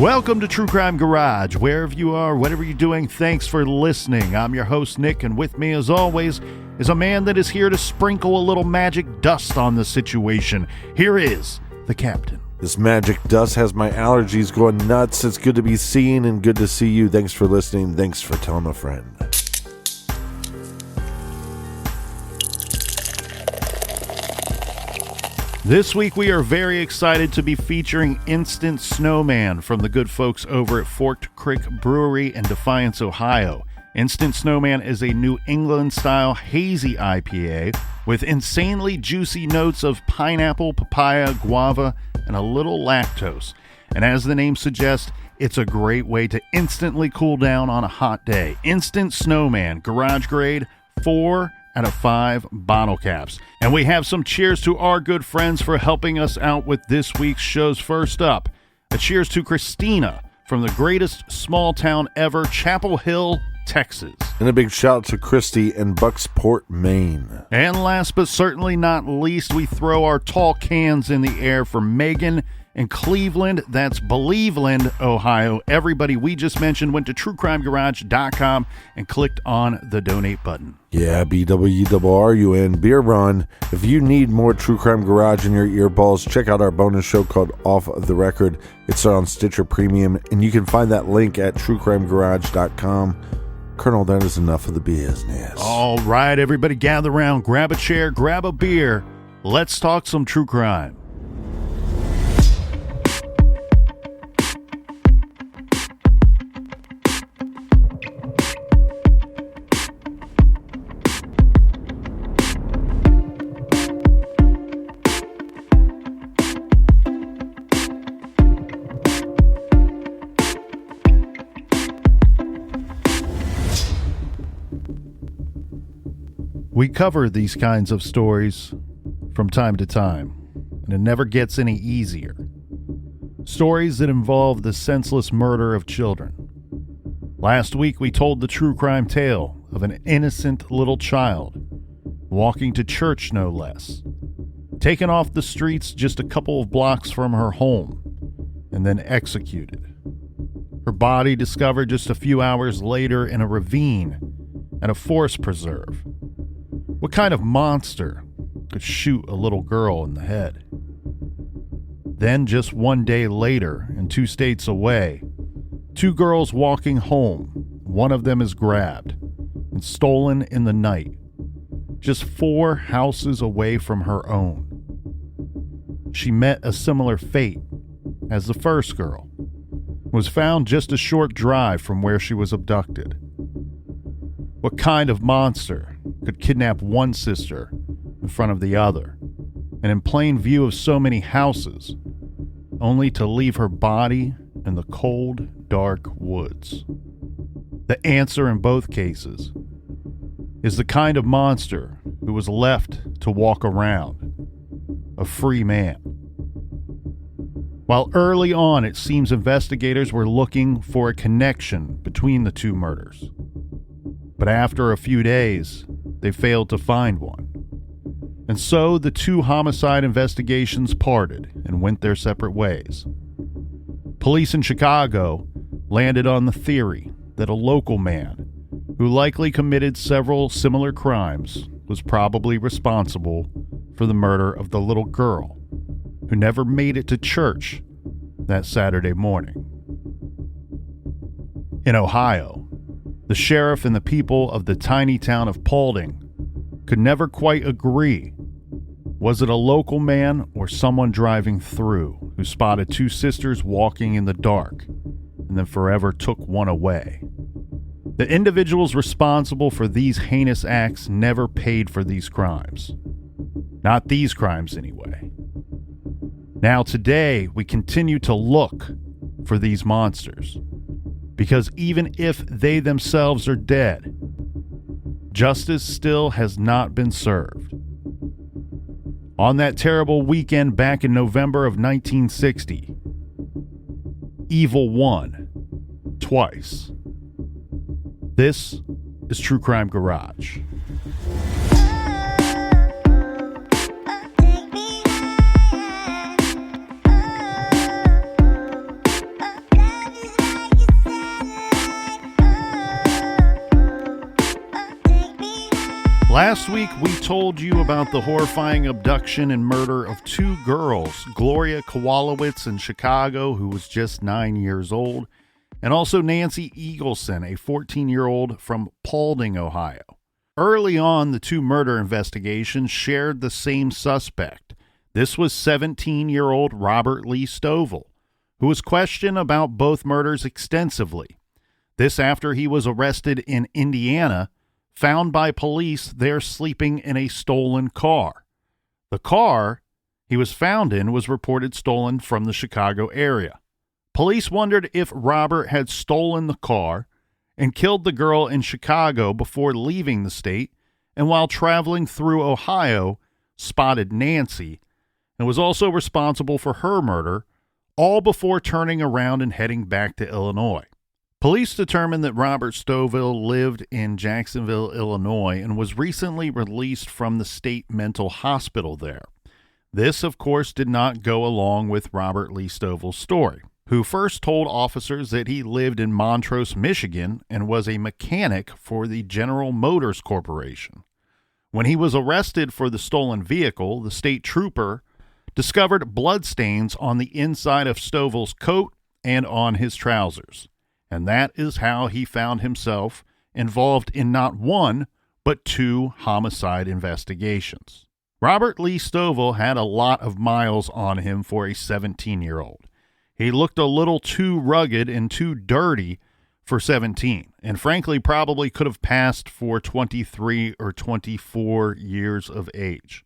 Welcome to True Crime Garage. Wherever you are, whatever you're doing, thanks for listening. I'm your host, Nick, and with me, as always, is a man that is here to sprinkle a little magic dust on the situation. Here is the captain. This magic dust has my allergies going nuts. It's good to be seen and good to see you. Thanks for listening. Thanks for telling a friend. This week we are very excited to be featuring Instant Snowman from the good folks over at Forked Crick Brewery in Defiance, Ohio. Instant Snowman is a New England-style hazy IPA with insanely juicy notes of pineapple, papaya, guava, and a little lactose. And as the name suggests, it's a great way to instantly cool down on a hot day. Instant Snowman, garage grade, 4 out of 5 bottle caps. And we have some cheers to our good friends for helping us out with this week's shows. First up, a cheers to Christina from the greatest small town ever, Chapel Hill, Texas. And a big shout out to Christy in Bucksport, Maine. And last but certainly not least, we throw our tall cans in the air for Megan in Cleveland. That's Believeland, Ohio. Everybody we just mentioned went to truecrimegarage.com and clicked on the donate button. Yeah, BWRUN Beer Run. If you need more True Crime Garage in your earballs, check out our bonus show called Off the Record. It's on Stitcher Premium, and you can find that link at truecrimegarage.com. Colonel, that is enough of the business. All right, everybody gather around, grab a chair, grab a beer. Let's talk some true crime. We cover these kinds of stories from time to time, and it never gets any easier. Stories that involve the senseless murder of children. Last week, we told the true crime tale of an innocent little child, walking to church no less, taken off the streets just a couple of blocks from her home, and then executed. Her body discovered just a few hours later in a ravine at a forest preserve. What kind of monster could shoot a little girl in the head? Then, just one day later, and 2 states away, 2 girls walking home. One of them is grabbed and stolen in the night, just 4 houses away from her own. She met a similar fate as the first girl, was found just a short drive from where she was abducted. What kind of monster could kidnap one sister in front of the other, and in plain view of so many houses, only to leave her body in the cold, dark woods? The answer in both cases is the kind of monster who was left to walk around, a free man. While early on it seems investigators were looking for a connection between the 2 murders, but after a few days, they failed to find one. And so the 2 homicide investigations parted and went their separate ways. Police in Chicago landed on the theory that a local man who likely committed several similar crimes was probably responsible for the murder of the little girl who never made it to church that Saturday morning. In Ohio, the sheriff and the people of the tiny town of Paulding could never quite agree. Was it a local man or someone driving through who spotted 2 sisters walking in the dark and then forever took one away? The individuals responsible for these heinous acts never paid for these crimes. Not these crimes, anyway. Now today, we continue to look for these monsters, because even if they themselves are dead, justice still has not been served. On that terrible weekend back in November of 1960, evil won twice. This is True Crime Garage. Last week, we told you about the horrifying abduction and murder of two girls, Gloria Kowalowitz in Chicago, who was just 9 years old, and also Nancy Eagleson, a 14-year-old from Paulding, Ohio. Early on, the two murder investigations shared the same suspect. This was 17-year-old Robert Lee Stovall, who was questioned about both murders extensively. This after he was arrested in Indiana, found by police there sleeping in a stolen car. The car he was found in was reported stolen from the Chicago area. Police wondered if Robert had stolen the car and killed the girl in Chicago before leaving the state, and while traveling through Ohio, spotted Nancy and was also responsible for her murder, all before turning around and heading back to Illinois. Police determined that Robert Stovall lived in Jacksonville, Illinois, and was recently released from the state mental hospital there. This, of course, did not go along with Robert Lee Stovall's story, who first told officers that he lived in Montrose, Michigan, and was a mechanic for the General Motors Corporation. When he was arrested for the stolen vehicle, the state trooper discovered bloodstains on the inside of Stovall's coat and on his trousers. And that is how he found himself involved in not one, but two homicide investigations. Robert Lee Stovall had a lot of miles on him for a 17-year-old. He looked a little too rugged and too dirty for 17, and frankly probably could have passed for 23 or 24 years of age.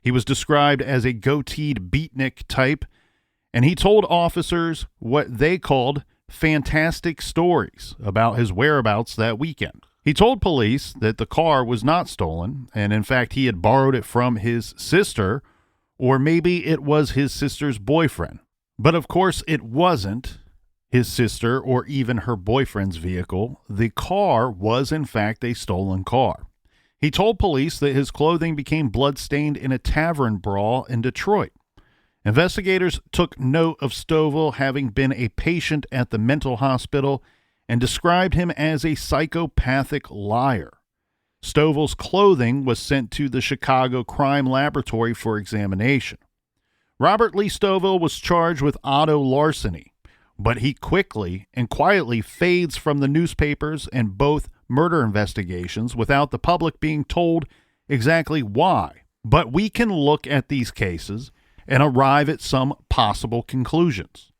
He was described as a goateed beatnik type, and he told officers what they called fantastic stories about his whereabouts that weekend. He told police that the car was not stolen, and in fact he had borrowed it from his sister, or maybe it was his sister's boyfriend. But of course it wasn't his sister or even her boyfriend's vehicle. The car was in fact a stolen car. He told police that his clothing became bloodstained in a tavern brawl in Detroit. Investigators took note of Stovall having been a patient at the mental hospital and described him as a psychopathic liar. Stovall's clothing was sent to the Chicago Crime Laboratory for examination. Robert Lee Stovall was charged with auto larceny, but he quickly and quietly fades from the newspapers and both murder investigations without the public being told exactly why. But we can look at these cases and arrive at some possible conclusions.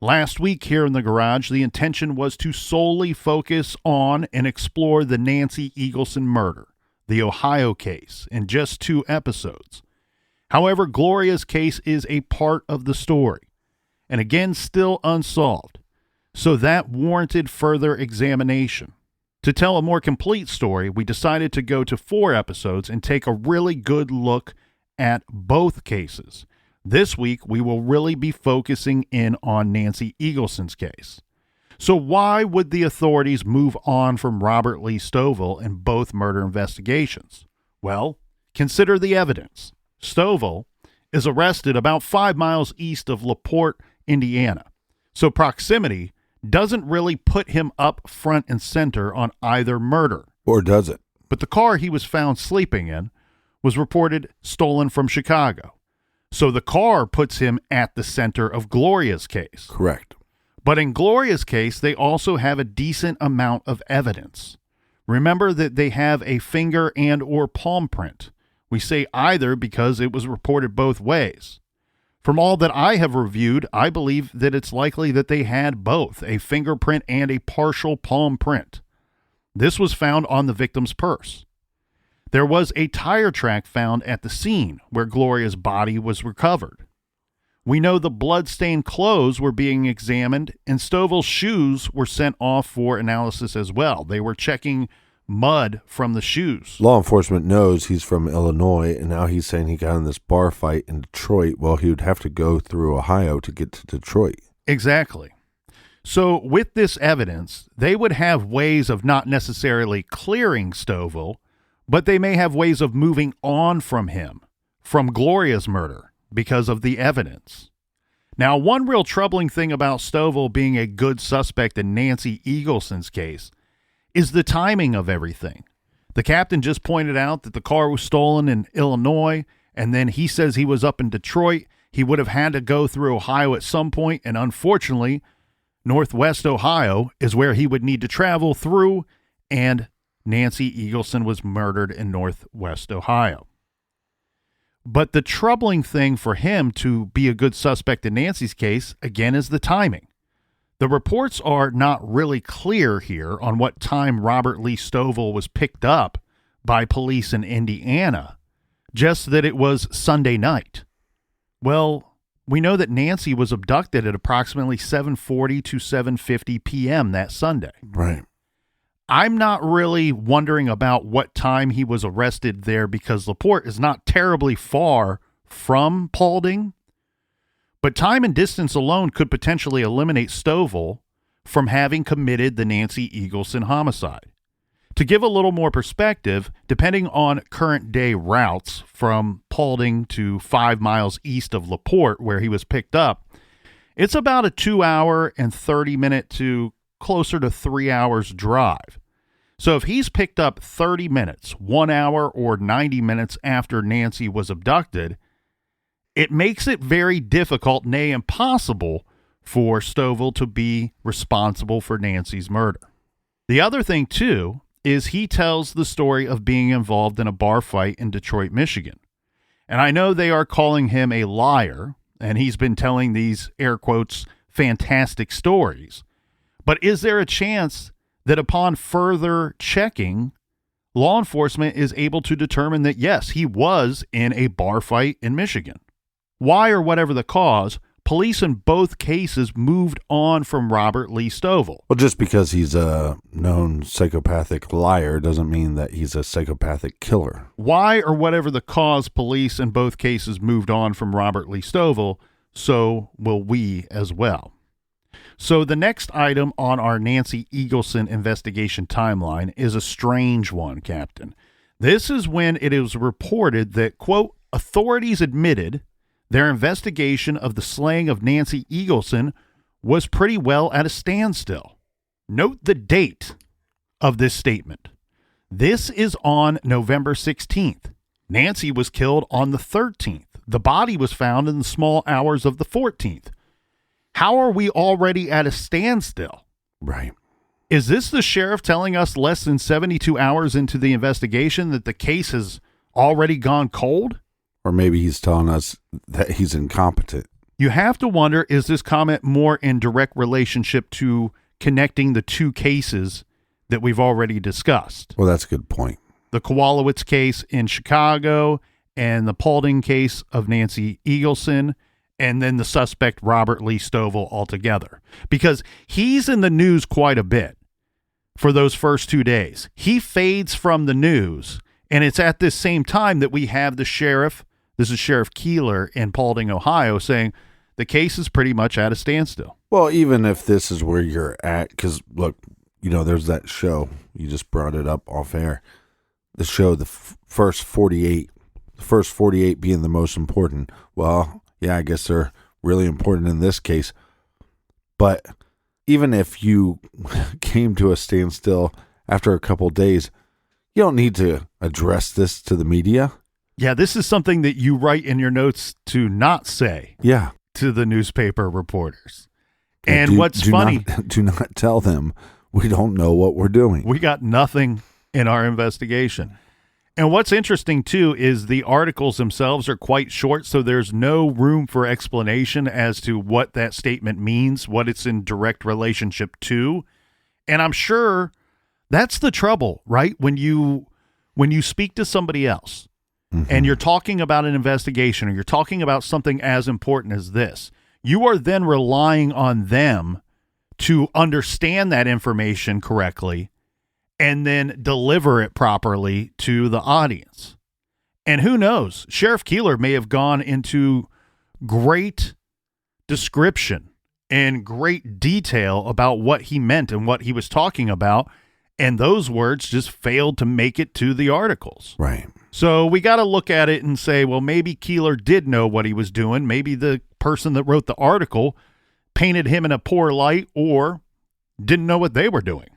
Last week here in the garage, the intention was to solely focus on and explore the Nancy Eagleson murder, the Ohio case, in just 2 episodes. However, Gloria's case is a part of the story, and again still unsolved, so that warranted further examination. To tell a more complete story, we decided to go to 4 episodes and take a really good look at both cases. This week, we will really be focusing in on Nancy Eagleson's case. So why would the authorities move on from Robert Lee Stovall in both murder investigations? Well, consider the evidence. Stovall is arrested about 5 miles east of LaPorte, Indiana. So proximity doesn't really put him up front and center on either murder. Or does it? But the car he was found sleeping in was reported stolen from Chicago. So the car puts him at the center of Gloria's case. Correct. But in Gloria's case, they also have a decent amount of evidence. Remember that they have a finger and or palm print. We say either because it was reported both ways. From all that I have reviewed, I believe that it's likely that they had both, a fingerprint and a partial palm print. This was found on the victim's purse. There was a tire track found at the scene where Gloria's body was recovered. We know the blood-stained clothes were being examined, and Stovall's shoes were sent off for analysis as well. They were checking mud from the shoes. Law enforcement knows he's from Illinois, and now he's saying he got in this bar fight in Detroit. Well, he would have to go through Ohio to get to Detroit. Exactly. So with this evidence, they would have ways of not necessarily clearing Stovall, but they may have ways of moving on from him, from Gloria's murder, because of the evidence. Now, one real troubling thing about Stovall being a good suspect in Nancy Eagleson's case is the timing of everything. The captain just pointed out that the car was stolen in Illinois, and then he says he was up in Detroit. He would have had to go through Ohio at some point, and unfortunately, Northwest Ohio is where he would need to travel through, and Nancy Eagleson was murdered in Northwest Ohio. But the troubling thing for him to be a good suspect in Nancy's case, again, is the timing. The reports are not really clear here on what time Robert Lee Stovall was picked up by police in Indiana, just that it was Sunday night. Well, we know that Nancy was abducted at approximately 7:40 to 7:50 p.m. that Sunday. Right. I'm not really wondering about what time he was arrested there because LaPorte is not terribly far from Paulding, but time and distance alone could potentially eliminate Stovall from having committed the Nancy Eagleson homicide. To give a little more perspective, depending on current day routes from Paulding to 5 miles east of LaPorte, where he was picked up, it's about a 2-hour and 30-minute to closer to 3 hours drive. So if he's picked up 30 minutes, 1 hour, or 90 minutes after Nancy was abducted, it makes it very difficult, nay impossible, for Stovall to be responsible for Nancy's murder. The other thing, too, is he tells the story of being involved in a bar fight in Detroit, Michigan. And I know they are calling him a liar, and he's been telling these, air quotes, fantastic stories. But is there a chance that upon further checking, law enforcement is able to determine that, yes, he was in a bar fight in Michigan? Why or whatever the cause, police in both cases moved on from Robert Lee Stovall. Well, just because he's a known psychopathic liar doesn't mean that he's a psychopathic killer. Why or whatever the cause, police in both cases moved on from Robert Lee Stovall, so will we as well. So the next item on our Nancy Eagleson investigation timeline is a strange one, Captain. This is when it is reported that, quote, authorities admitted their investigation of the slaying of Nancy Eagleson was pretty well at a standstill. Note the date of this statement. This is on November 16th. Nancy was killed on the 13th. The body was found in the small hours of the 14th. How are we already at a standstill? Right. Is this the sheriff telling us less than 72 hours into the investigation that the case has already gone cold? Or maybe he's telling us that he's incompetent. You have to wonder, is this comment more in direct relationship to connecting the two cases that we've already discussed? Well, that's a good point. The Kowalowitz case in Chicago and the Paulding case of Nancy Eagleson, and then the suspect Robert Lee Stovall altogether. Because he's in the news quite a bit for those first 2 days. He fades from the news, and it's at this same time that we have the sheriff, this is Sheriff Keeler in Paulding, Ohio, saying the case is pretty much at a standstill. Well, even if this is where you're at, because look, there's that show, you just brought it up off air, the show, the first 48 being the most important. Well, yeah, I guess they're really important in this case. But even if you came to a standstill after a couple days, you don't need to address this to the media. Yeah, this is something that you write in your notes to not say to the newspaper reporters. And what's funny... do not tell them we don't know what we're doing. We got nothing in our investigation. And what's interesting, too, is the articles themselves are quite short, so there's no room for explanation as to what that statement means, what it's in direct relationship to. And I'm sure that's the trouble, right? When you speak to somebody else, and you're talking about an investigation, or you're talking about something as important as this, you are then relying on them to understand that information correctly and then deliver it properly to the audience. And who knows? Sheriff Keeler may have gone into great description and great detail about what he meant and what he was talking about, and those words just failed to make it to the articles. Right. So we got to look at it and say, well, maybe Keeler did know what he was doing. Maybe the person that wrote the article painted him in a poor light or didn't know what they were doing.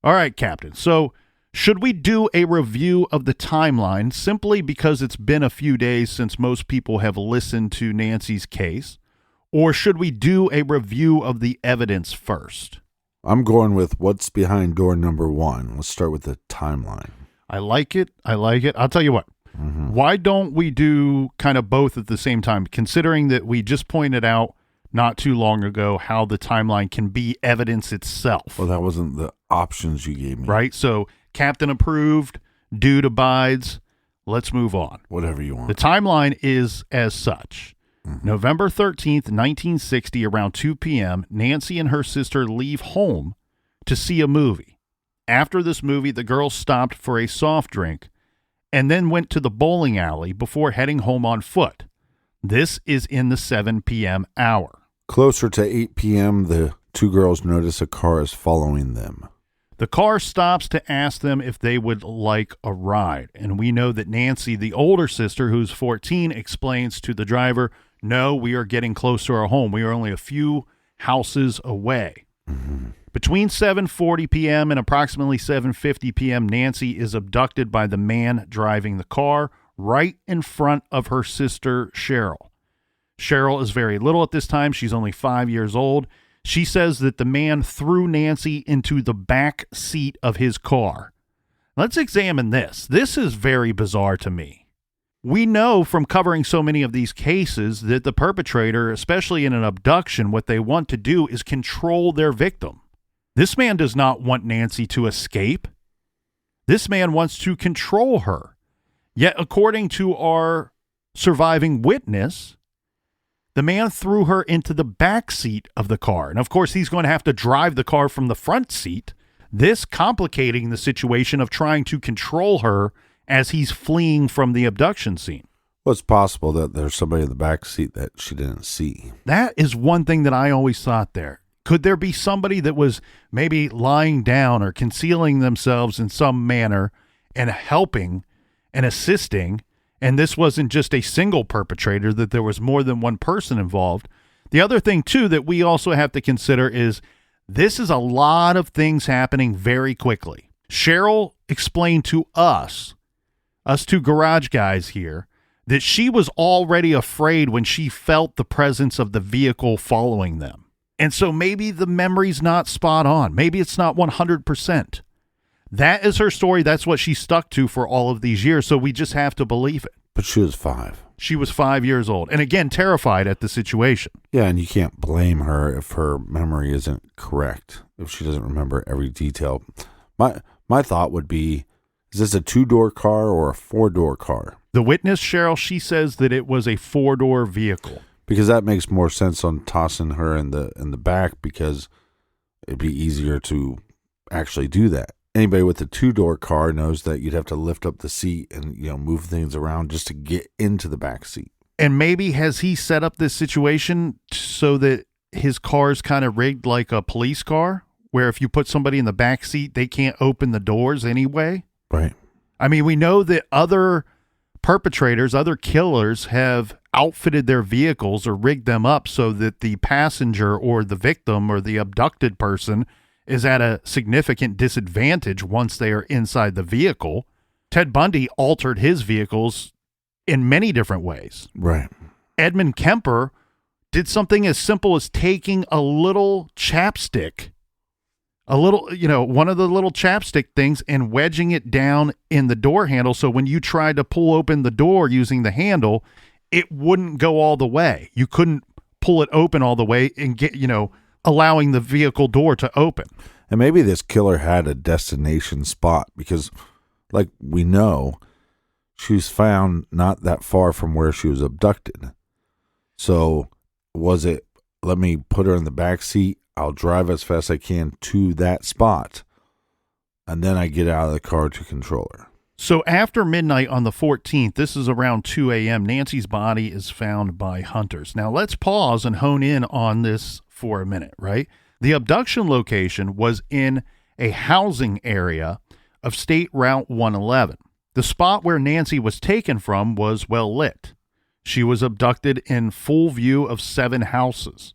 All right, Captain. So Should we do a review of the timeline simply because it's been a few days since most people have listened to Nancy's case? Or should we do a review of the evidence first? I'm going with what's behind door number 1. Let's start with the timeline. I like it. I'll tell you what. Why don't we do kind of both at the same time, considering that we just pointed out not too long ago how the timeline can be evidence itself. Well, that wasn't the options you gave me. Right? So Captain approved, dude abides. Let's move on. Whatever you want. The timeline is as such. November 13th, 1960, around 2 p.m., Nancy and her sister leave home to see a movie. After this movie, the girls stopped for a soft drink and then went to the bowling alley before heading home on foot. This is in the 7 p.m. hour. Closer to 8 p.m., the two girls notice a car is following them. The car stops to ask them if they would like a ride. And we know that Nancy, the older sister, who's 14, explains to the driver, no, we are getting close to our home. We are only a few houses away. Between 7:40 p.m. and approximately 7:50 p.m., Nancy is abducted by the man driving the car right in front of her sister, Cheryl. Cheryl is very little at this time. She's only 5 years old. She says that the man threw Nancy into the back seat of his car. Let's examine this. This is very bizarre to me. We know from covering so many of these cases that the perpetrator, especially in an abduction, what they want to do is control their victim. This man does not want Nancy to escape. This man wants to control her. Yet, according to our surviving witness, the man threw her into the back seat of the car. And of course, he's going to have to drive the car from the front seat, this complicating the situation of trying to control her as he's fleeing from the abduction scene. Well, it's possible that there's somebody in the back seat that she didn't see. That is one thing that I always thought there. Could there be somebody that was maybe lying down or concealing themselves in some manner and helping and assisting, and this wasn't just a single perpetrator, that there was more than one person involved? The other thing, too, that we also have to consider is this is a lot of things happening very quickly. Cheryl explained to us two garage guys here, that she was already afraid when she felt the presence of the vehicle following them. And so maybe the memory's not spot on. Maybe it's not 100%. That is her story. That's what she stuck to for all of these years. So we just have to believe it. But she was 5. She was 5 years old. And again, terrified at the situation. Yeah, and you can't blame her if her memory isn't correct, if she doesn't remember every detail. My thought would be, is this a 2-door car or a 4-door car? The witness, Cheryl, she says that it was a 4-door vehicle. Because that makes more sense on tossing her in the back, because it'd be easier to actually do that. Anybody with a 2-door car knows that you'd have to lift up the seat and, move things around just to get into the back seat. And maybe has he set up this situation so that his car's kind of rigged like a police car, where if you put somebody in the back seat, they can't open the doors anyway? Right. I mean, we know that other perpetrators, other killers have outfitted their vehicles or rigged them up so that the passenger or the victim or the abducted person is at a significant disadvantage once they are inside the vehicle. Ted Bundy altered his vehicles in many different ways. Right. Edmund Kemper did something as simple as taking a little chapstick, one of the little chapstick things, and wedging it down in the door handle. So when you tried to pull open the door using the handle, it wouldn't go all the way. You couldn't pull it open all the way and get, allowing the vehicle door to open. And maybe this killer had a destination spot, because like we know, she was found not that far from where she was abducted. So was it, let me put her in the back seat, I'll drive as fast as I can to that spot, and then I get out of the car to control her? So after midnight on the 14th, this is around 2 a.m., Nancy's body is found by hunters. Now let's pause and hone in on this for a minute, right? The abduction location was in a housing area of State Route 111. The spot where Nancy was taken from was well lit. She was abducted in full view of 7 houses.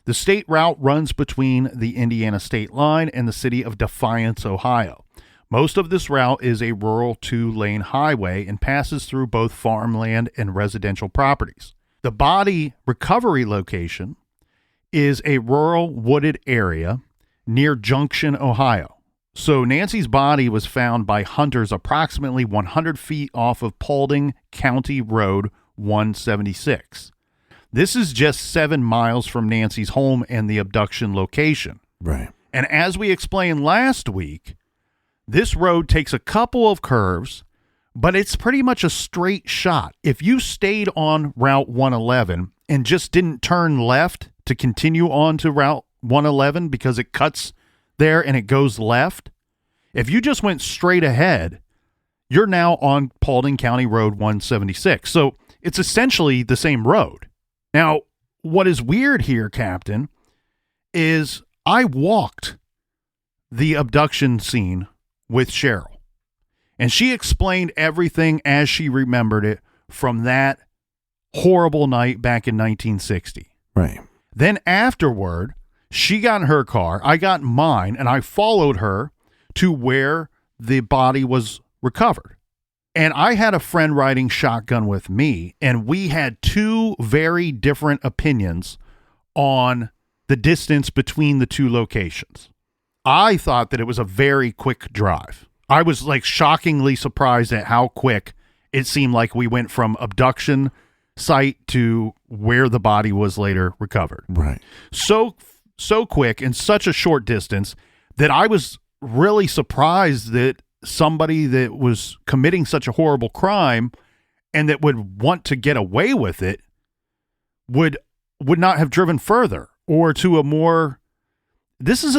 The state route runs between the Indiana state line and the city of Defiance, Ohio. Most of this route is a rural 2-lane highway and passes through both farmland and residential properties. The body recovery location is a rural wooded area near Junction, Ohio. So Nancy's body was found by hunters approximately 100 feet off of Paulding County Road 176. This is just 7 miles from Nancy's home and the abduction location. Right. And as we explained last week, this road takes a couple of curves, but it's pretty much a straight shot. If you stayed on Route 111 and just didn't turn left to continue on to Route 111 because it cuts there and it goes left, if you just went straight ahead, you're now on Paulding County Road 176. So it's essentially the same road. Now, what is weird here, Captain, is I walked the abduction scene with Cheryl, and she explained everything as she remembered it from that horrible night back in 1960. Right. Then afterward, she got in her car, I got in mine, and I followed her to where the body was recovered. And I had a friend riding shotgun with me, and we had two very different opinions on the distance between the two locations. I thought that it was a very quick drive. I was like shockingly surprised at how quick it seemed like we went from abduction site to where the body was later recovered. Right. So quick in such a short distance that I was really surprised that somebody that was committing such a horrible crime and that would want to get away with it would not have driven further or to a more... This is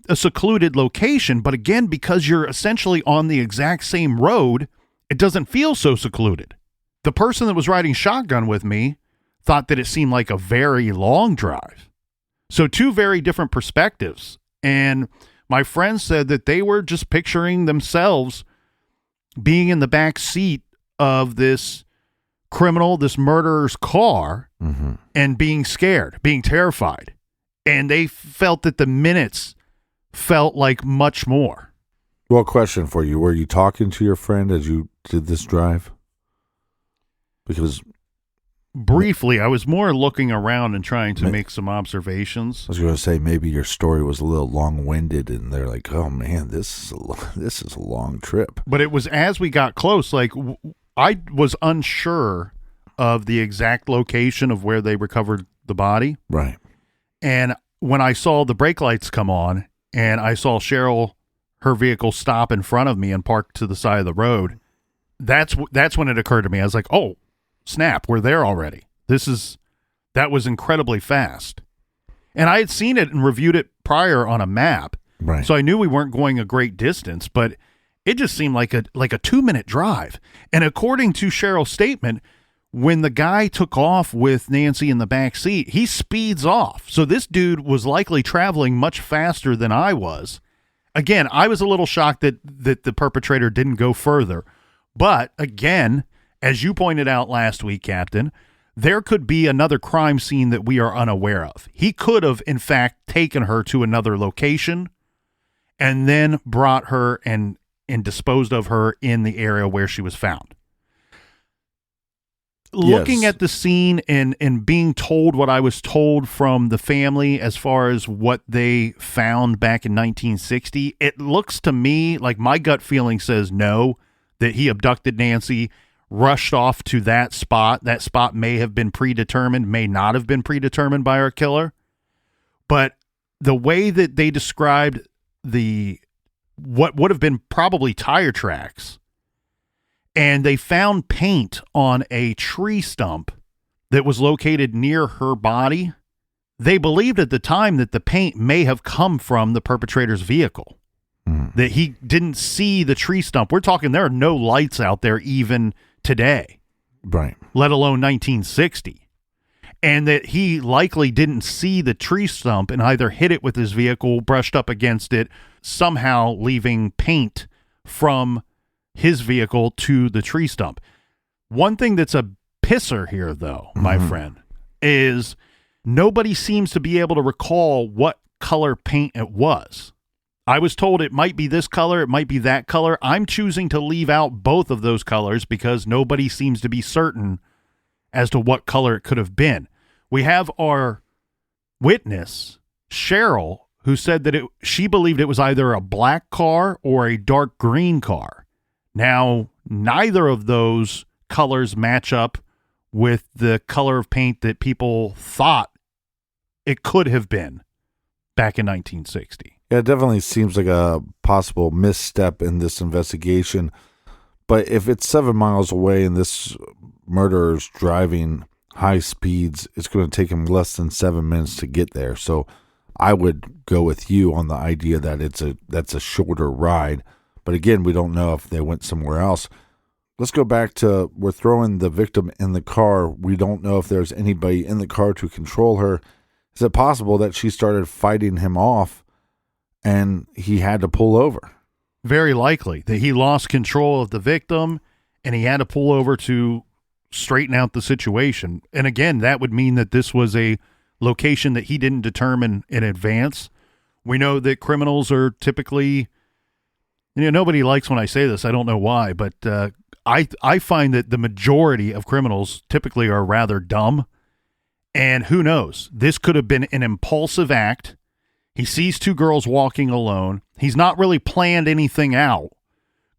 a secluded location, but again, because you're essentially on the exact same road, it doesn't feel so secluded. The person that was riding shotgun with me thought that it seemed like a very long drive. So two very different perspectives. And my friend said that they were just picturing themselves being in the back seat of this criminal, this murderer's car, and being scared, being terrified. And they felt that the minutes felt like much more. Well, question for you. Were you talking to your friend as you did this drive? Because... Briefly, I was more looking around and trying to make some observations. I was going to say maybe your story was a little long-winded, and they're like, "Oh man, this is a long trip." But it was as we got close, like I was unsure of the exact location of where they recovered the body. Right. And when I saw the brake lights come on, and I saw Cheryl, her vehicle stop in front of me and park to the side of the road, that's when it occurred to me. I was like, "Oh, snap, we're there already." That was incredibly fast. And I had seen it and reviewed it prior on a map. Right. So I knew we weren't going a great distance, but it just seemed like a 2-minute drive. And according to Cheryl's statement, when the guy took off with Nancy in the back seat, he speeds off. So this dude was likely traveling much faster than I was. Again, I was a little shocked that the perpetrator didn't go further. But again, as you pointed out last week, Captain, there could be another crime scene that we are unaware of. He could have, in fact, taken her to another location and then brought her and disposed of her in the area where she was found. Looking at the scene and being told what I was told from the family as far as what they found back in 1960, it looks to me like my gut feeling says no, that he abducted Nancy, rushed off to that spot. That spot may have been predetermined, may not have been predetermined by our killer. But the way that they described what would have been probably tire tracks, and they found paint on a tree stump that was located near her body, they believed at the time that the paint may have come from the perpetrator's vehicle. That he didn't see the tree stump. We're talking there are no lights out there even today. Right. Let alone 1960. And that he likely didn't see the tree stump and either hit it with his vehicle, brushed up against it, somehow leaving paint from his vehicle to the tree stump. One thing that's a pisser here, though, my friend, is nobody seems to be able to recall what color paint it was. I was told it might be this color, it might be that color. I'm choosing to leave out both of those colors because nobody seems to be certain as to what color it could have been. We have our witness, Cheryl, who said that she believed it was either a black car or a dark green car. Now, neither of those colors match up with the color of paint that people thought it could have been back in 1960. Yeah, it definitely seems like a possible misstep in this investigation. But if it's 7 miles away and this murderer's driving high speeds, it's going to take him less than 7 minutes to get there. So I would go with you on the idea that that's a shorter ride. But again, we don't know if they went somewhere else. Let's go back to, we're throwing the victim in the car. We don't know if there's anybody in the car to control her. Is it possible that she started fighting him off and he had to pull over? Very likely that he lost control of the victim and he had to pull over to straighten out the situation. And again, that would mean that this was a location that he didn't determine in advance. We know that criminals are typically, nobody likes when I say this. I don't know why, but I find that the majority of criminals typically are rather dumb. And who knows? This could have been an impulsive act. He sees 2 girls walking alone. He's not really planned anything out.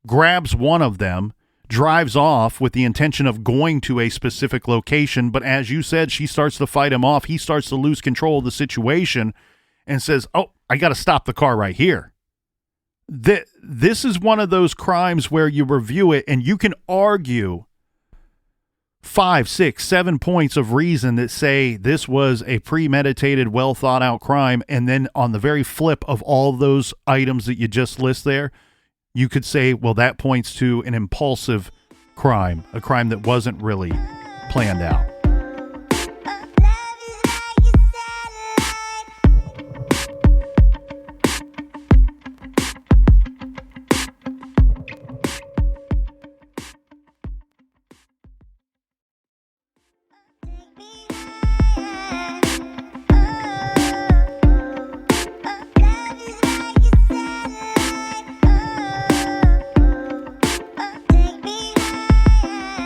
Grabs one of them, drives off with the intention of going to a specific location. But as you said, she starts to fight him off. He starts to lose control of the situation and says, oh, I got to stop the car right here. This is one of those crimes where you review it and you can argue 5, 6, 7 points of reason that say this was a premeditated, well thought out crime. And then on the very flip of all those items that you just list there, you could say, well, that points to an impulsive crime, a crime that wasn't really planned out.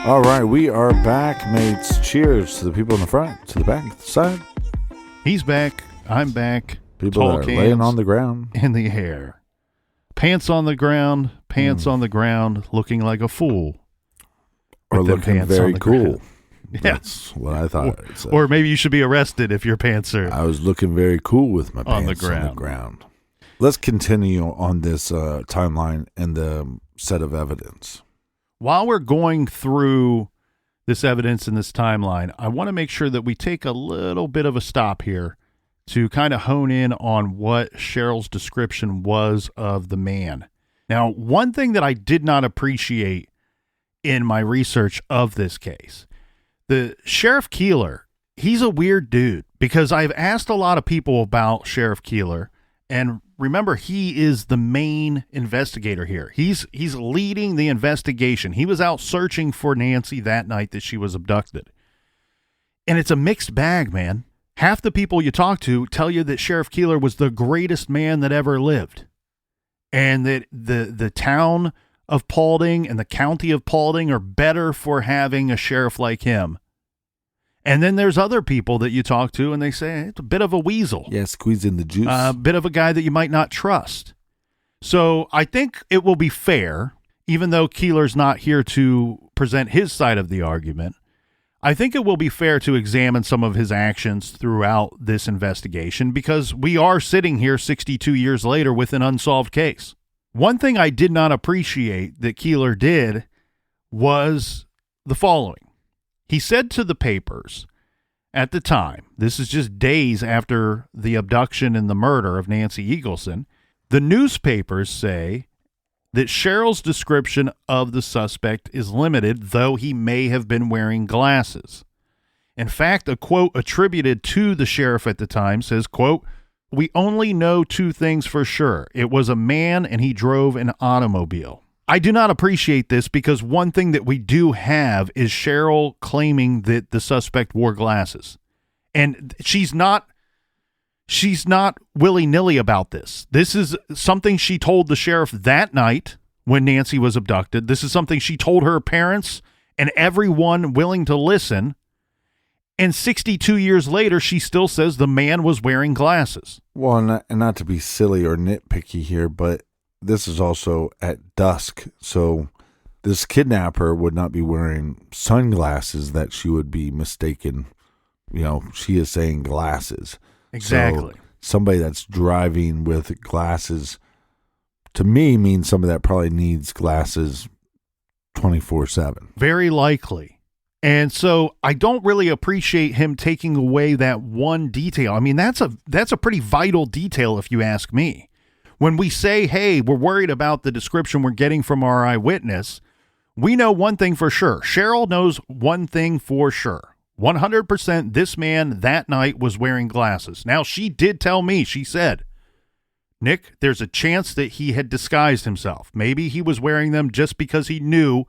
All right, we are back, mates. Cheers to the people in the front, to the back, to the side. He's back. I'm back. People that are laying on the ground. In the air. Pants on the ground, on the ground, looking like a fool. Or looking very cool. Ground. That's what I thought. Or maybe you should be arrested if your pants are I was looking very cool with my on pants the ground. on the ground. Let's continue on this timeline and the set of evidence. While we're going through this evidence in this timeline, I want to make sure that we take a little bit of a stop here to kind of hone in on what Cheryl's description was of the man. Now, one thing that I did not appreciate in my research of this case, the Sheriff Keeler, he's a weird dude because I've asked a lot of people about Sheriff Keeler, and remember, he is the main investigator here. He's leading the investigation. He was out searching for Nancy that night that she was abducted. And it's a mixed bag, man. Half the people you talk to tell you that Sheriff Keeler was the greatest man that ever lived. And that the town of Paulding and the county of Paulding are better for having a sheriff like him. And then there's other people that you talk to and they say, it's a bit of a weasel. Yeah, squeezing the juice. A bit of a guy that you might not trust. So I think it will be fair, even though Keeler's not here to present his side of the argument, I think it will be fair to examine some of his actions throughout this investigation because we are sitting here 62 years later with an unsolved case. One thing I did not appreciate that Keeler did was the following. He said to the papers at the time, this is just days after the abduction and the murder of Nancy Eagleson, the newspapers say that Cheryl's description of the suspect is limited, though he may have been wearing glasses. In fact, a quote attributed to the sheriff at the time says, quote, "We only know 2 things for sure. It was a man and he drove an automobile." I do not appreciate this because one thing that we do have is Cheryl claiming that the suspect wore glasses. And she's not she's not willy-nilly about this. This is something she told the sheriff that night when Nancy was abducted. This is something she told her parents and everyone willing to listen. And 62 years later, she still says the man was wearing glasses. Well, not to be silly or nitpicky here, but this is also at dusk. So this kidnapper would not be wearing sunglasses that she would be mistaken. You know, she is saying glasses. Exactly. So somebody that's driving with glasses, to me, means somebody that probably needs glasses 24/7. Very likely. And so I don't really appreciate him taking away that one detail. I mean, that's a pretty vital detail if you ask me. When we say, hey, we're worried about the description we're getting from our eyewitness, we know one thing for sure. Cheryl knows one thing for sure. 100% this man that night was wearing glasses. Now, she did tell me, she said, Nick, there's a chance that he had disguised himself. Maybe he was wearing them just because he knew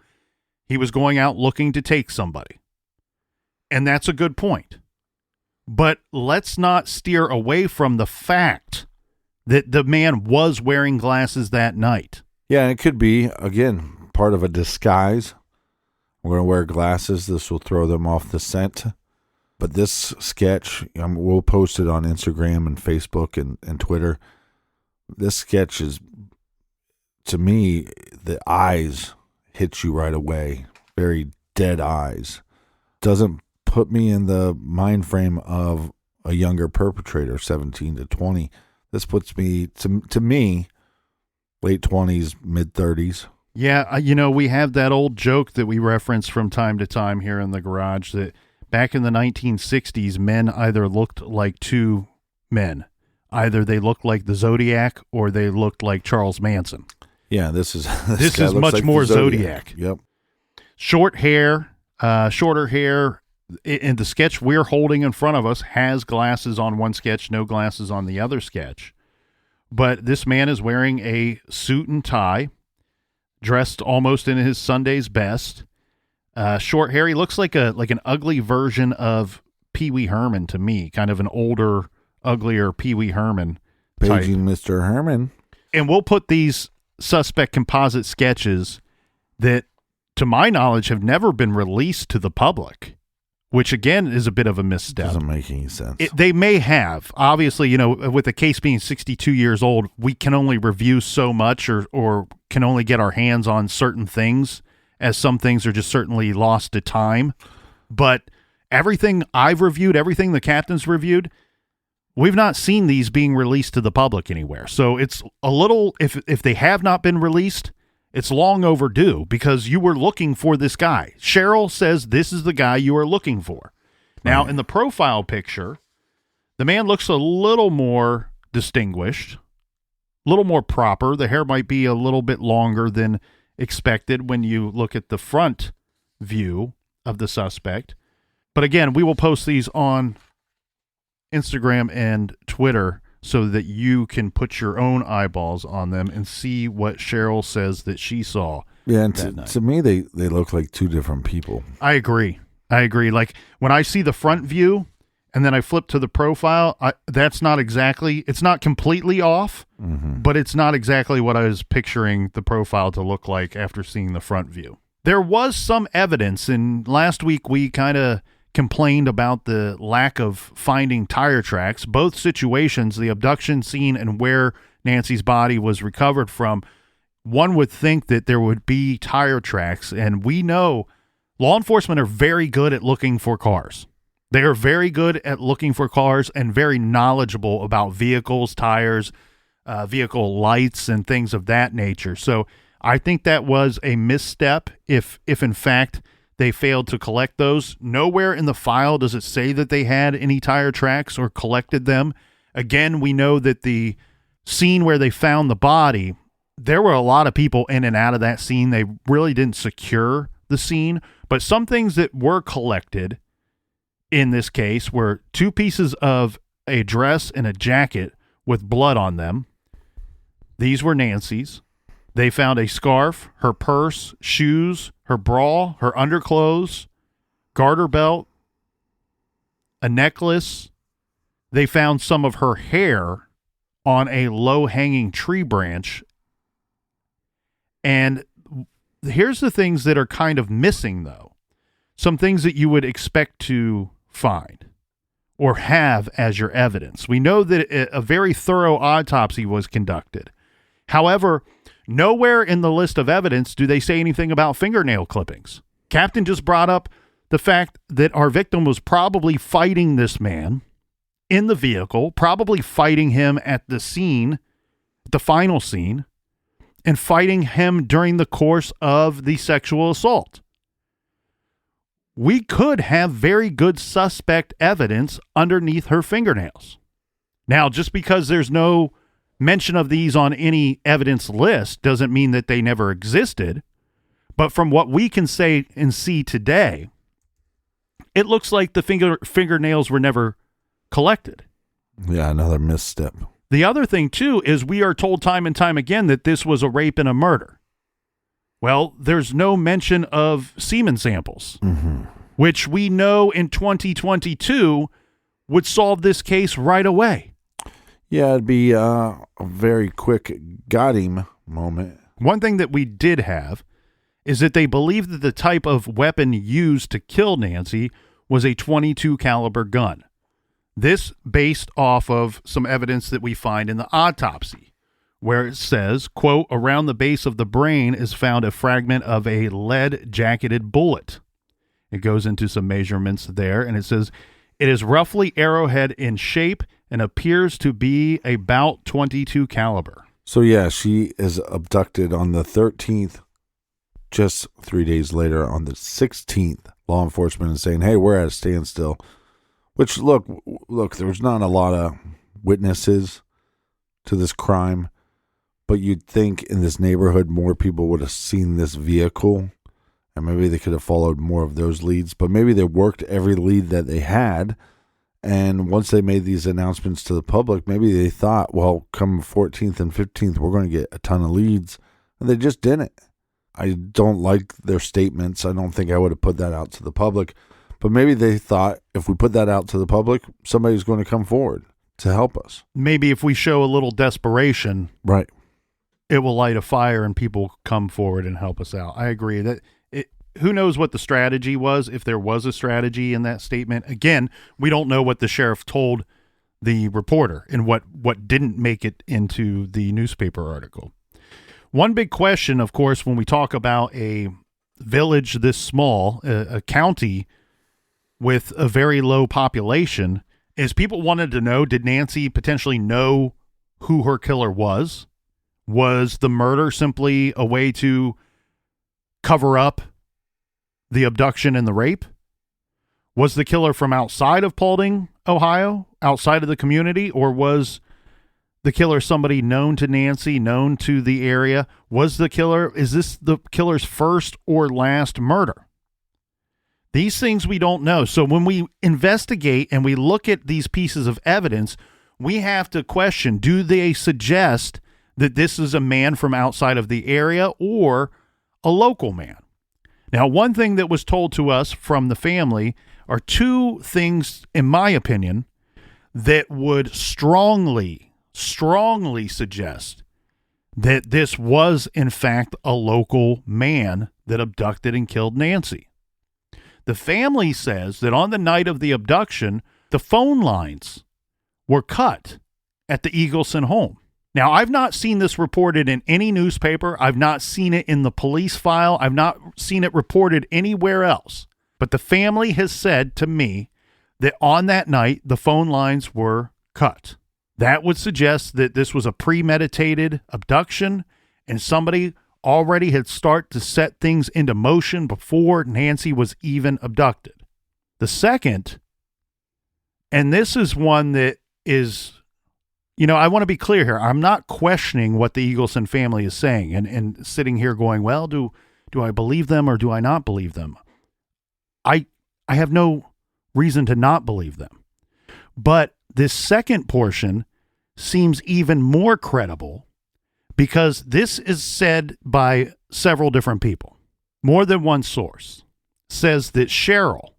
he was going out looking to take somebody. And that's a good point. But let's not steer away from the fact that the man was wearing glasses that night. Yeah, it could be, again, part of a disguise. We're going to wear glasses. This will throw them off the scent. But this sketch, we'll post it on Instagram and Facebook and Twitter. This sketch is, to me, the eyes hit you right away. Very dead eyes. Doesn't put me in the mind frame of a younger perpetrator, 17 to 20. This puts me, to me, late 20s, mid 30s. Yeah, we have that old joke that we reference from time to time here in the garage that back in the 1960s, men either looked like two men. Either they looked like the Zodiac or they looked like Charles Manson. Yeah, this is much like more Zodiac. Yep. Shorter hair. In the sketch we're holding in front of us has glasses on one sketch, no glasses on the other sketch. But this man is wearing a suit and tie, dressed almost in his Sunday's best. Short hair. He looks like an ugly version of Pee Wee Herman to me, kind of an older, uglier Pee Wee Herman type. Paging Mr. Herman. And we'll put these suspect composite sketches that, to my knowledge, have never been released to the public, which, again, is a bit of a misstep. Doesn't make any sense. They may have. Obviously, with the case being 62 years old, we can only review so much or can only get our hands on certain things, as some things are just certainly lost to time. But everything I've reviewed, everything the captain's reviewed, we've not seen these being released to the public anywhere. So it's a little, if they have not been released, it's long overdue because you were looking for this guy. Cheryl says this is the guy you are looking for. Now, in the profile picture, the man looks a little more distinguished, a little more proper. The hair might be a little bit longer than expected when you look at the front view of the suspect. But again, we will post these on Instagram and Twitter so that you can put your own eyeballs on them and see what Cheryl says that she saw. Yeah, and to me, they look like two different people. I agree. Like when I see the front view and then I flip to the profile, it's not completely off, but it's not exactly what I was picturing the profile to look like after seeing the front view. There was some evidence, and last week we kind of complained about the lack of finding tire tracks. Both situations, the abduction scene and where Nancy's body was recovered from, one would think that there would be tire tracks, and we know law enforcement are very good at looking for cars. They are very good at looking for cars and very knowledgeable about vehicles, tires, vehicle lights, and things of that nature. So I think that was a misstep if in fact they failed to collect those. Nowhere in the file does it say that they had any tire tracks or collected them. Again, we know that the scene where they found the body, there were a lot of people in and out of that scene. They really didn't secure the scene. But some things that were collected in this case were 2 pieces of a dress and a jacket with blood on them. These were Nancy's. They found a scarf, her purse, shoes, her bra, her underclothes, garter belt, a necklace, They found some of her hair on a low-hanging tree branch. And here's the things that are kind of missing, though. Some things that you would expect to find or have as your evidence. We know that a very thorough autopsy was conducted. However, nowhere in the list of evidence do they say anything about fingernail clippings. Captain just brought up the fact that our victim was probably fighting this man in the vehicle, probably fighting him at the scene, the final scene, and fighting him during the course of the sexual assault. We could have very good suspect evidence underneath her fingernails. Now, just because there's no mention of these on any evidence list doesn't mean that they never existed. But from what we can say and see today, it looks like the fingernails were never collected. Yeah, another misstep. The other thing, too, is we are told time and time again that this was a rape and a murder. Well, there's no mention of semen samples, which we know in 2022 would solve this case right away. Yeah, it'd be a very quick got him moment. One thing that we did have is that they believe that the type of weapon used to kill Nancy was a .22 caliber gun. This based off of some evidence that we find in the autopsy, where it says, quote, around the base of the brain is found a fragment of a lead-jacketed bullet. It goes into some measurements there, and it says, it is roughly arrowhead in shape and appears to be about .22 caliber. So, yeah, she is abducted on the 13th. Just 3 days later, on the 16th, law enforcement is saying, hey, we're at a standstill. Which, look, there's not a lot of witnesses to this crime. But you'd think in this neighborhood more people would have seen this vehicle, and maybe they could have followed more of those leads. But maybe they worked every lead that they had, and once they made these announcements to the public, maybe they thought, well, come 14th and 15th, we're going to get a ton of leads, and they just didn't. I don't like their statements. I don't think I would have put that out to the public. But maybe they thought if we put that out to the public, somebody's going to come forward to help us. Maybe if we show a little desperation, right, it will light a fire and people come forward and help us out. I agree that who knows what the strategy was, if there was a strategy in that statement. Again, we don't know what the sheriff told the reporter and what didn't make it into the newspaper article. One big question, of course, when we talk about a village this small, a county with a very low population, is people wanted to know, did Nancy potentially know who her killer was? Was the murder simply a way to cover up the abduction and the rape? Was the killer from outside of Paulding, Ohio, outside of the community, or was the killer somebody known to Nancy, known to the area? Is this the killer's first or last murder? These things we don't know. So when we investigate and we look at these pieces of evidence, we have to question, do they suggest that this is a man from outside of the area or a local man? Now, one thing that was told to us from the family are two things, in my opinion, that would strongly suggest that this was, in fact, a local man that abducted and killed Nancy. The family says that on the night of the abduction, the phone lines were cut at the Eagleson home. Now, I've not seen this reported in any newspaper. I've not seen it in the police file. I've not seen it reported anywhere else. But the family has said to me that on that night, the phone lines were cut. That would suggest that this was a premeditated abduction and somebody already had started to set things into motion before Nancy was even abducted. The second, and this is one that is, I want to be clear here. I'm not questioning what the Eagleson family is saying and sitting here going, well, do I believe them or do I not believe them? I have no reason to not believe them. But this second portion seems even more credible because this is said by several different people. More than one source says that Cheryl,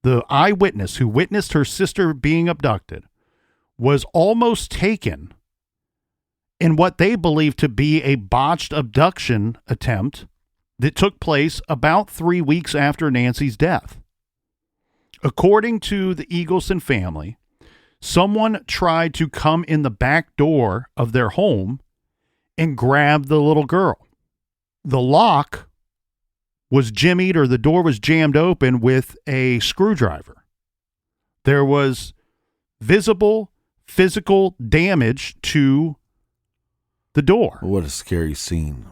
the eyewitness who witnessed her sister being abducted, was almost taken in what they believe to be a botched abduction attempt that took place about 3 weeks after Nancy's death. According to the Eagleson family, someone tried to come in the back door of their home and grab the little girl. The lock was jimmied, or the door was jammed open with a screwdriver. There was visible physical damage to the door. What a scary scene.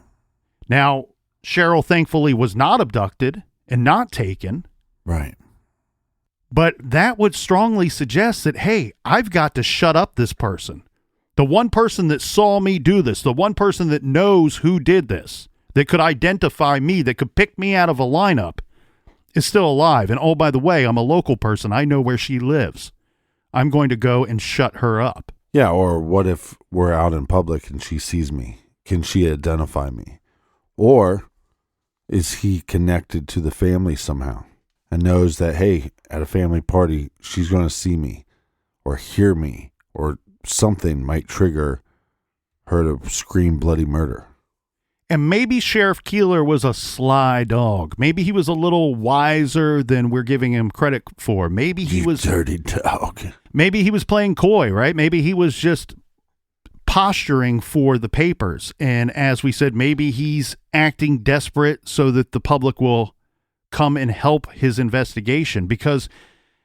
Now, Cheryl thankfully was not abducted and not taken. Right. But that would strongly suggest that, hey, I've got to shut up this person. The one person that saw me do this, the one person that knows who did this, that could identify me, that could pick me out of a lineup, is still alive. And oh, by the way, I'm a local person. I know where she lives. I'm going to go and shut her up. Yeah, or what if we're out in public and she sees me? Can she identify me? Or is he connected to the family somehow and knows that, hey, at a family party, she's going to see me or hear me, or something might trigger her to scream bloody murder? And maybe Sheriff Keeler was a sly dog. Maybe he was a little wiser than we're giving him credit for. Maybe he was dirty dog. Maybe he was playing coy, right? Maybe he was just posturing for the papers. And as we said, maybe he's acting desperate so that the public will come and help his investigation. Because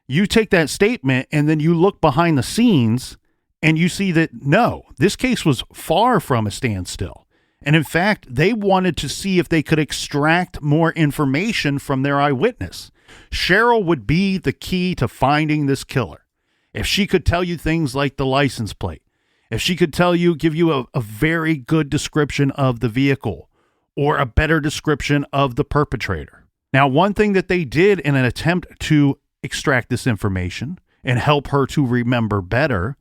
you take that statement and then you look behind the scenes and you see that, no, this case was far from a standstill. And in fact, they wanted to see if they could extract more information from their eyewitness. Cheryl would be the key to finding this killer. If she could tell you things like the license plate, if she could give you a very good description of the vehicle or a better description of the perpetrator. Now, one thing that they did in an attempt to extract this information and help her to remember better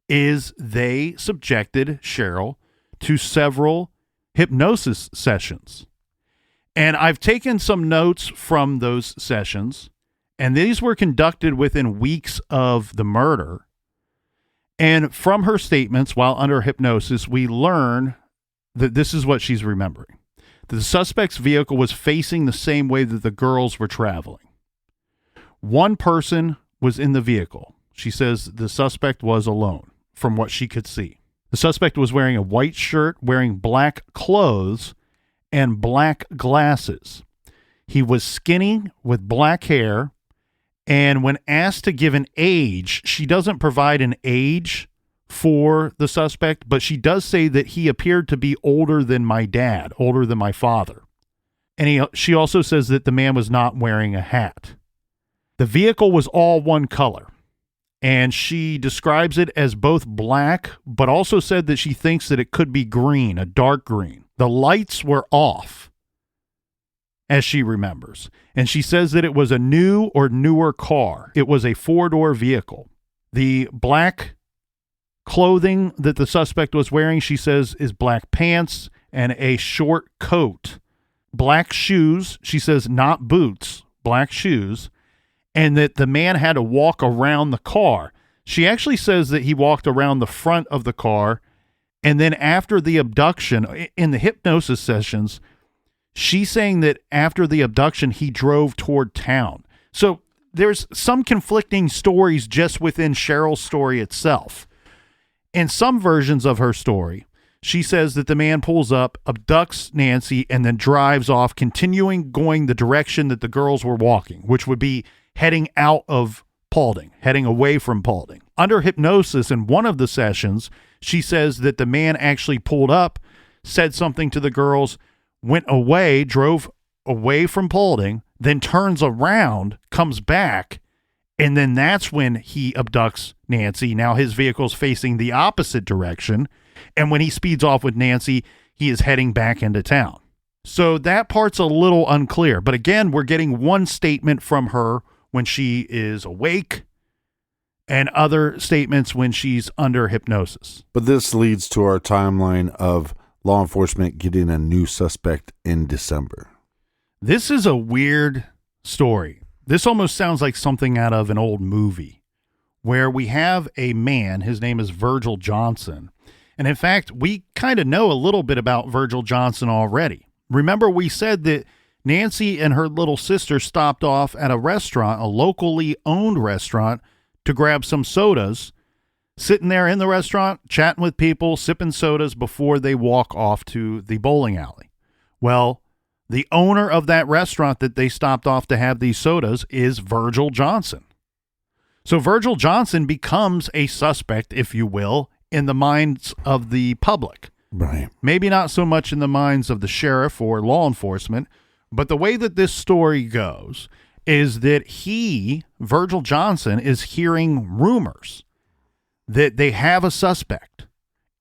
is they subjected Cheryl to several hypnosis sessions. And I've taken some notes from those sessions, and these were conducted within weeks of the murder. And from her statements while under hypnosis, we learn that this is what she's remembering. The suspect's vehicle was facing the same way that the girls were traveling. One person was in the vehicle. She says the suspect was alone, from what she could see. The suspect was wearing a white shirt, wearing black clothes, and black glasses. He was skinny with black hair, and when asked to give an age, she doesn't provide an age for the suspect, but she does say that he appeared to be older than my dad, older than my father. And she also says that the man was not wearing a hat. The vehicle was all one color. And she describes it as both black, but also said that she thinks that it could be green, a dark green. The lights were off, as she remembers. And she says that it was a new or newer car. It was a 4-door vehicle. The black clothing that the suspect was wearing, she says, is black pants and a short coat. Black shoes, she says, not boots, black shoes. And that the man had to walk around the car. She actually says that he walked around the front of the car. And then after the abduction, in the hypnosis sessions, she's saying that after the abduction, he drove toward town. So there's some conflicting stories just within Cheryl's story itself. In some versions of her story, she says that the man pulls up, abducts Nancy, and then drives off, continuing going the direction that the girls were walking, which would be heading out of Paulding, heading away from Paulding. Under hypnosis in one of the sessions, she says that the man actually pulled up, said something to the girls, went away, drove away from Paulding, then turns around, comes back, and then that's when he abducts Nancy. Now his vehicle's facing the opposite direction, and when he speeds off with Nancy, he is heading back into town. So that part's a little unclear. But again, we're getting one statement from her when she is awake and other statements when she's under hypnosis. But this leads to our timeline of law enforcement getting a new suspect in December. This is a weird story. This almost sounds like something out of an old movie where we have a man, his name is Virgil Johnson. And in fact, we kind of know a little bit about Virgil Johnson already. Remember, we said that Nancy and her little sister stopped off at a restaurant, a locally owned restaurant, to grab some sodas, sitting there in the restaurant, chatting with people, sipping sodas before they walk off to the bowling alley. Well, the owner of that restaurant that they stopped off to have these sodas is Virgil Johnson. So Virgil Johnson becomes a suspect, if you will, in the minds of the public. Right. Maybe not so much in the minds of the sheriff or law enforcement, but the way that this story goes is that Virgil Johnson, is hearing rumors that they have a suspect,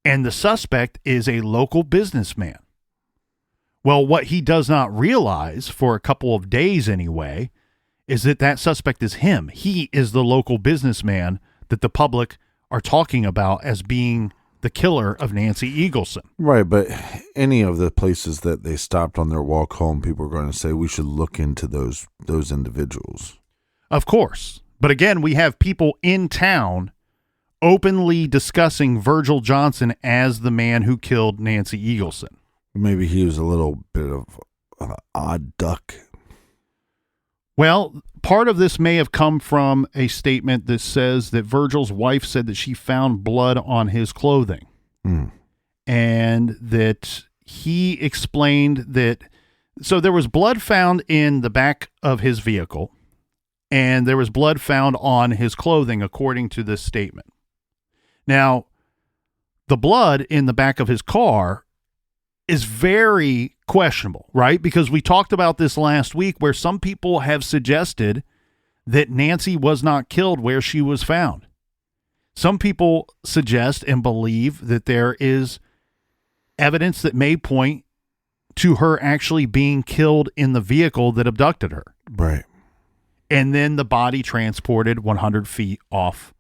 and the suspect is a local businessman. Well, what he does not realize, for a couple of days anyway, is that that suspect is him. He is the local businessman that the public are talking about as being the killer of Nancy Eagleson. Right, but any of the places that they stopped on their walk home, people are going to say we should look into those individuals. Of course. But again, we have people in town openly discussing Virgil Johnson as the man who killed Nancy Eagleson. Maybe he was a little bit of an odd duck. Well, part of this may have come from a statement that says that Virgil's wife said that she found blood on his clothing. And that he explained that, so there was blood found in the back of his vehicle, and there was blood found on his clothing, according to this statement. Now, the blood in the back of his car is very questionable, right? Because we talked about this last week, where some people have suggested that Nancy was not killed where she was found. Some people suggest and believe that there is evidence that may point to her actually being killed in the vehicle that abducted her. Right. And then the body transported 100 feet off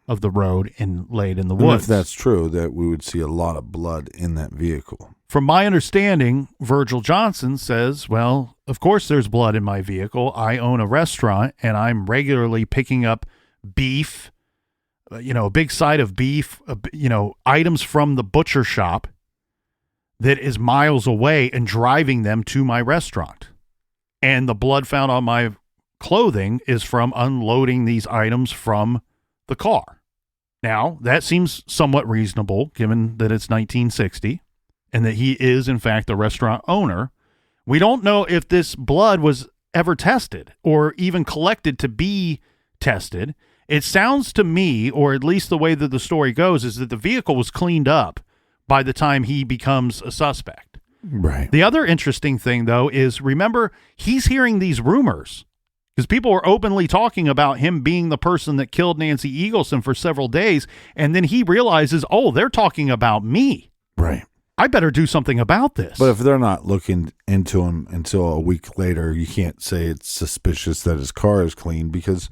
of the road and laid in the woods. And if that's true, that we would see a lot of blood in that vehicle. From my understanding, Virgil Johnson says, well, of course there's blood in my vehicle. I own a restaurant, and I'm regularly picking up beef, a big side of beef, items from the butcher shop that is miles away, and driving them to my restaurant. And the blood found on my clothing is from unloading these items from the car. Now, that seems somewhat reasonable, given that it's 1960 and that he is, in fact, the restaurant owner. We don't know if this blood was ever tested or even collected to be tested. It sounds to me, or at least the way that the story goes, is that the vehicle was cleaned up by the time he becomes a suspect. Right. The other interesting thing, though, is, remember, he's hearing these rumors because people were openly talking about him being the person that killed Nancy Eagleson for several days, and then he realizes, oh, they're talking about me. Right. I better do something about this. But if they're not looking into him until a week later, you can't say it's suspicious that his car is clean, because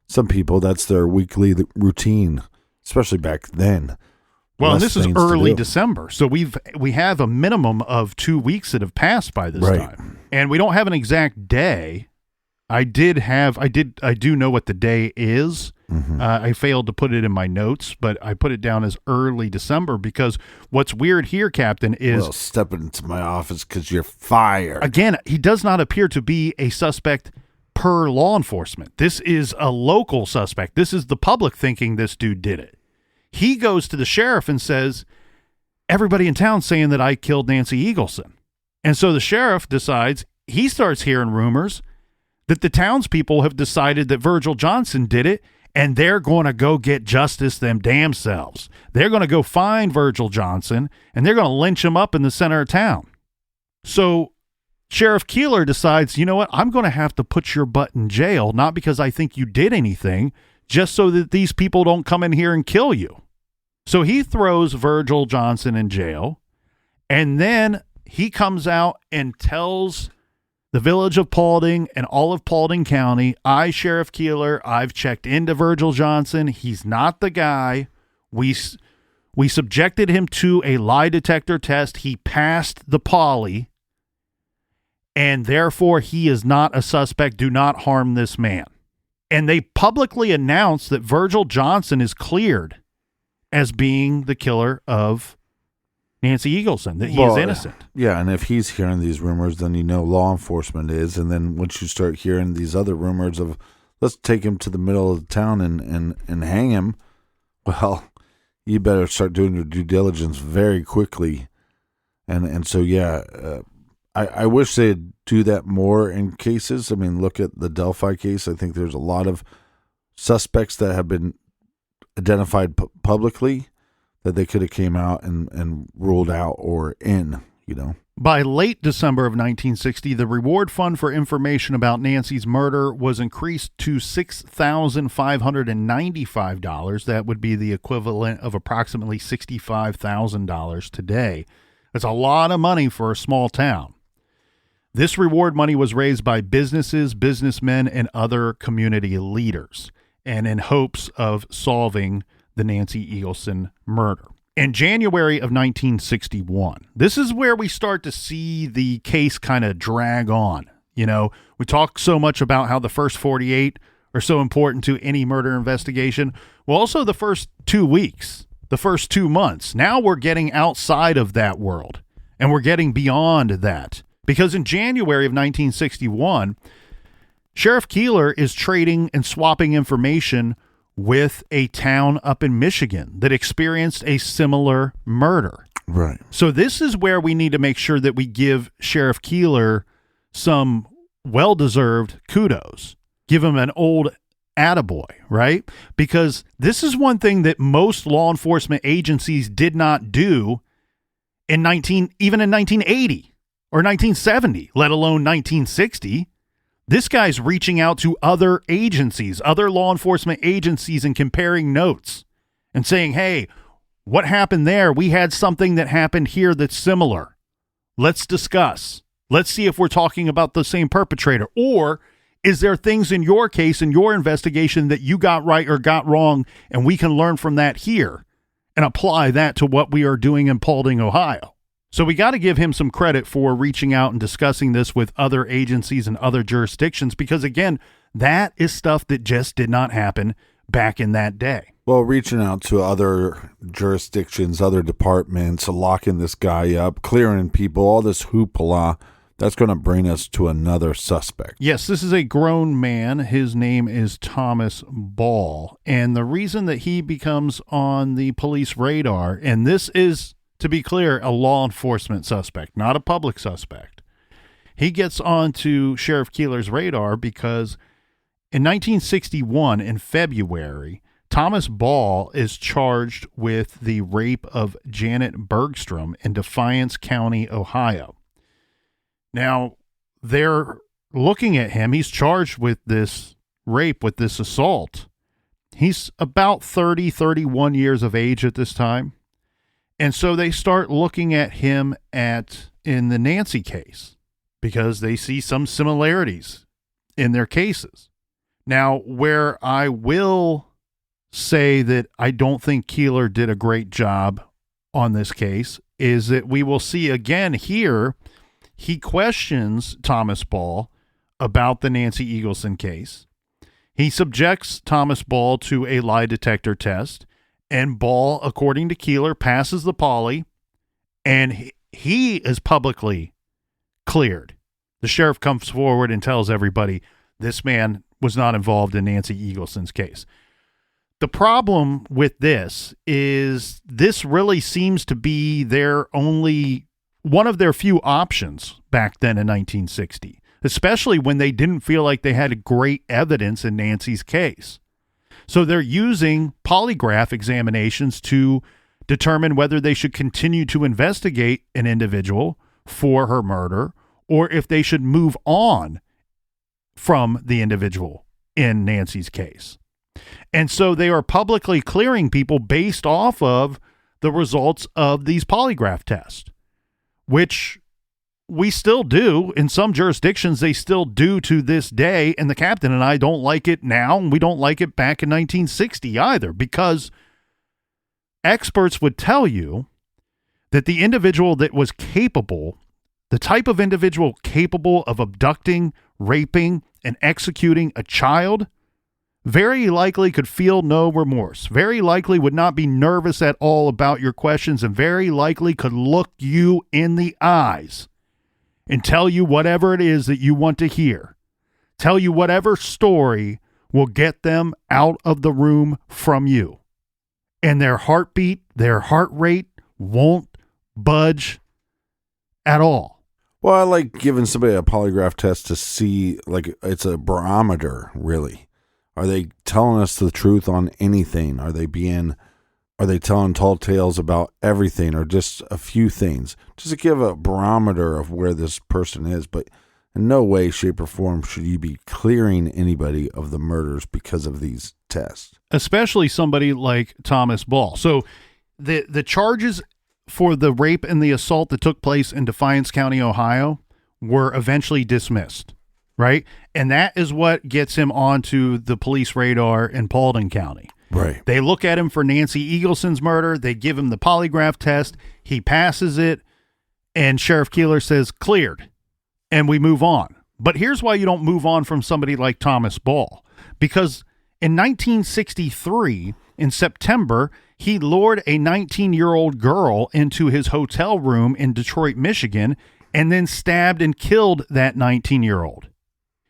some people, that's their weekly routine, especially back then. Well, and this is early December, so we have a minimum of 2 weeks that have passed by this time, and we don't have an exact day. I do know what the day is. Mm-hmm. I failed to put it in my notes, but I put it down as early December, because what's weird here, Captain, is... Well, step into my office because you're fired. Again, he does not appear to be a suspect per law enforcement. This is a local suspect. This is the public thinking this dude did it. He goes to the sheriff and says, everybody in town saying that I killed Nancy Eagleson. And so the sheriff decides, he starts hearing rumors that the townspeople have decided that Virgil Johnson did it, and they're going to go get justice them damn selves. They're going to go find Virgil Johnson, and they're going to lynch him up in the center of town. So Sheriff Keeler decides, you know what, I'm going to have to put your butt in jail, not because I think you did anything, just so that these people don't come in here and kill you. So he throws Virgil Johnson in jail, and then he comes out and tells the village of Paulding and all of Paulding County, I, Sheriff Keeler, I've checked into Virgil Johnson. He's not the guy. We subjected him to a lie detector test. He passed the poly, and therefore he is not a suspect. Do not harm this man. And they publicly announced that Virgil Johnson is cleared as being the killer of Nancy Eagleson, that he is innocent. Yeah, and if he's hearing these rumors, then law enforcement is. And then once you start hearing these other rumors of, let's take him to the middle of the town and hang him, well, you better start doing your due diligence very quickly. And so, I wish they'd do that more in cases. I mean, look at the Delphi case. I think there's a lot of suspects that have been identified publicly that they could have came out and ruled out or in, By late December of 1960, the reward fund for information about Nancy's murder was increased to $6,595. That would be the equivalent of approximately $65,000 today. That's a lot of money for a small town. This reward money was raised by businesses, businessmen, and other community leaders, and in hopes of solving the Nancy Eagleson murder. In January of 1961, this is where we start to see the case kind of drag on. We talk so much about how the first 48 are so important to any murder investigation. Well, also the first 2 weeks, the first 2 months. Now we're getting outside of that world, and we're getting beyond that. Because in January of 1961, Sheriff Keeler is trading and swapping information with a town up in Michigan that experienced a similar murder. Right. So this is where we need to make sure that we give Sheriff Keeler some well-deserved kudos. Give him an old attaboy, right? Because this is one thing that most law enforcement agencies did not do even in 1980 or 1970, let alone 1960. This guy's reaching out to other agencies, other law enforcement agencies, and comparing notes and saying, hey, what happened there? We had something that happened here that's similar. Let's discuss. Let's see if we're talking about the same perpetrator. Or is there things in your case, in your investigation, that you got right or got wrong, and we can learn from that here and apply that to what we are doing in Paulding, Ohio? So we got to give him some credit for reaching out and discussing this with other agencies and other jurisdictions, because, again, that is stuff that just did not happen back in that day. Well, reaching out to other jurisdictions, other departments, locking this guy up, clearing people, all this hoopla, that's going to bring us to another suspect. Yes, this is a grown man. His name is Thomas Ball. And the reason that he becomes on the police radar, and this is, to be clear, a law enforcement suspect, not a public suspect. He gets onto Sheriff Keeler's radar because in 1961, in February, Thomas Ball is charged with the rape of Janet Bergstrom in Defiance County, Ohio. Now, they're looking at him. He's charged with this rape, with this assault. He's about 31 years of age at this time. And so they start looking at him in the Nancy case because they see some similarities in their cases. Now, where I will say that I don't think Keeler did a great job on this case is that we will see again here, he questions Thomas Ball about the Nancy Eagleson case. He subjects Thomas Ball to a lie detector test. And Ball, according to Keeler, passes the poly, and he is publicly cleared. The sheriff comes forward and tells everybody this man was not involved in Nancy Eagleson's case. The problem with this is this really seems to be one of their few options back then in 1960, especially when they didn't feel like they had great evidence in Nancy's case. So they're using polygraph examinations to determine whether they should continue to investigate an individual for her murder or if they should move on from the individual in Nancy's case. And so they are publicly clearing people based off of the results of these polygraph tests, which we still do. In some jurisdictions, they still do to this day. And the captain and I don't like it now, and we don't like it back in 1960 either, because experts would tell you that the individual that was capable, the type of individual capable of abducting, raping, and executing a child very likely could feel no remorse, very likely would not be nervous at all about your questions, and very likely could look you in the eyes and tell you whatever it is that you want to hear. Tell you whatever story will get them out of the room from you. And their heartbeat, their heart rate won't budge at all. Well, I like giving somebody a polygraph test to see, like, it's a barometer, really. Are they telling us the truth on anything? Are they telling tall tales about everything or just a few things? Just to give a barometer of where this person is. But in no way, shape, or form should you be clearing anybody of the murders because of these tests. Especially somebody like Thomas Ball. So the charges for the rape and the assault that took place in Defiance County, Ohio, were eventually dismissed, right? And that is what gets him onto the police radar in Paulding County. Right. They look at him for Nancy Eagleson's murder. They give him the polygraph test. He passes it, and Sheriff Keeler says, cleared, and we move on. But here's why you don't move on from somebody like Thomas Ball. Because in 1963, in September, he lured a 19-year-old girl into his hotel room in Detroit, Michigan, and then stabbed and killed that 19-year-old.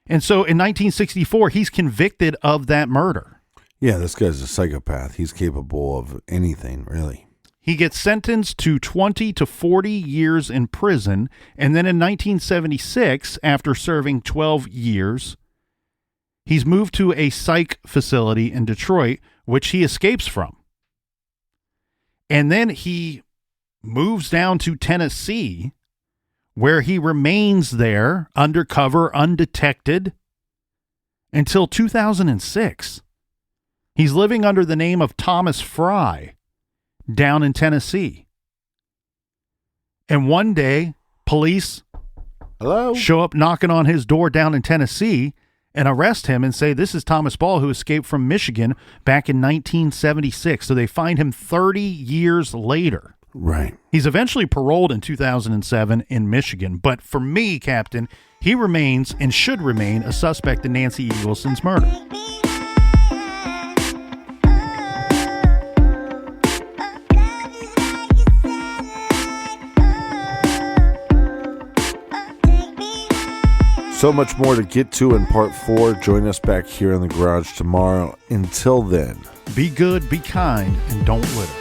And so in 1964, he's convicted of that murder. Yeah, this guy's a psychopath. He's capable of anything, really. He gets sentenced to 20 to 40 years in prison, and then in 1976, after serving 12 years, he's moved to a psych facility in Detroit, which he escapes from. And then he moves down to Tennessee, where he remains there undercover, undetected, until 2006. He's living under the name of Thomas Fry down in And one day, police show up knocking on his door down in Tennessee and arrest him and say, this is Thomas Ball, who escaped from Michigan back in 1976. So they find him 30 years later. Right. He's eventually paroled in 2007 in Michigan. But for me, Captain, he remains and should remain a suspect in Nancy Eagleson's murder. So much more to get to in part 4. Join us back here in the garage tomorrow. Until then, be good, be kind, and don't litter.